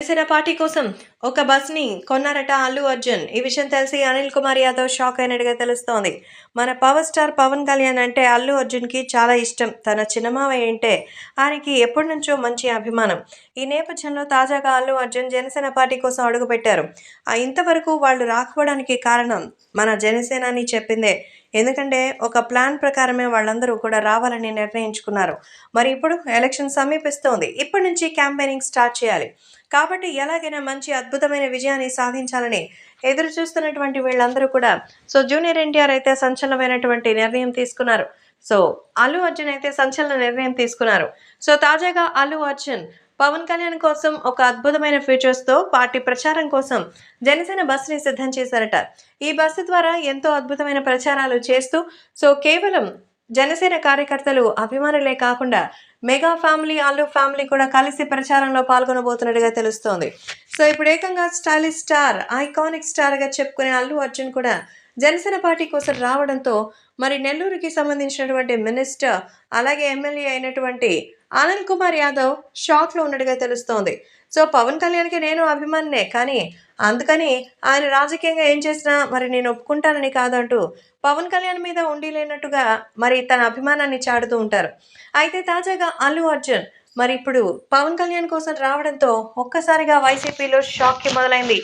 Janasena party కోసం ఒక బస్‌ని కొన్నారట అల్లు అర్జున్. ఈ విషయం తెలిసి అనిల్ కుమార్ యాదవ్ షాక్ అయినట్టుగా తెలుస్తోంది. మన పవర్ స్టార్ పవన్ కళ్యాణ్ అంటే అల్లు అర్జున్‌కి చాలా ఇష్టం. తన చిన్నమావయ్య అంటే ఆయనకి ఎప్పటినుంచో మంచి అభిమానం. ఈ నేపథ్యంలో తాజాగా అల్లు అర్జున్ జనసేన పార్టీ కోసం అడుగుపెట్టారు. ఇంతవరకు వాళ్ళు రాకపోవడానికి కారణం మన జనసేన అని చెప్పిందే. ఎందుకంటే ఒక ప్లాన్ ప్రకారమే వాళ్ళందరూ కూడా రావాలని నిర్ణయించుకున్నారు. మరి ఇప్పుడు ఎలక్షన్ సమీపిస్తోంది. ఇప్పటి నుంచి క్యాంపెయినింగ్ స్టార్ట్ చేయాలి. కాబట్టి ఎలాగైనా మంచి అద్భుతమైన విజయాన్ని సాధించాలని ఎదురు చూస్తున్నటువంటి వీళ్ళందరూ కూడా జూనియర్ ఎన్టీఆర్ అయితే సంచలనమైనటువంటి నిర్ణయం తీసుకున్నారు. అల్లు అర్జున్ అయితే సంచలన నిర్ణయం తీసుకున్నారు. తాజాగా అల్లు అర్జున్ పవన్ కళ్యాణ్ కోసం ఒక అద్భుతమైన ఫీచర్స్‌తో పార్టీ ప్రచారం కోసం జనసేన బస్‌ని సిద్ధం చేశారట. ఈ బస్సు ద్వారా ఎంతో అద్భుతమైన ప్రచారాలు చేస్తూ కేవలం జనసేన కార్యకర్తలు, అభిమానులే కాకుండా మెగా ఫ్యామిలీ, అల్లు ఫ్యామిలీ కూడా కలిసి ప్రచారంలో పాల్గొనబోతున్నట్టుగా తెలుస్తోంది. ఇప్పుడు ఏకంగా స్టైలిష్ స్టార్, ఐకానిక్ స్టార్‌గా చెప్పుకునే అల్లు అర్జున్ కూడా జనసేన పార్టీ కోసం రావడంతో మరి నెల్లూరుకి సంబంధించినటువంటి మినిస్టర్, అలాగే ఎమ్మెల్యే అయినటువంటి అనిల్ కుమార్ యాదవ్ షాక్‌లో ఉన్నట్టుగా తెలుస్తోంది. పవన్ కళ్యాణ్‌కి నేను అభిమానినే, కానీ అందుకని ఆయన రాజకీయంగా ఏం చేసినా మరి నేను ఒప్పుకుంటానని కాదంటూ పవన్ కళ్యాణ్ మీద ఉండి లేనట్టుగా మరి తన అభిమానాన్ని చాటుతూ ఉంటారు. అయితే తాజాగా అల్లు అర్జున్ మరి ఇప్పుడు పవన్ కళ్యాణ్ కోసం రావడంతో ఒక్కసారిగా వైసీపీలో షాక్‌కి మొదలైంది.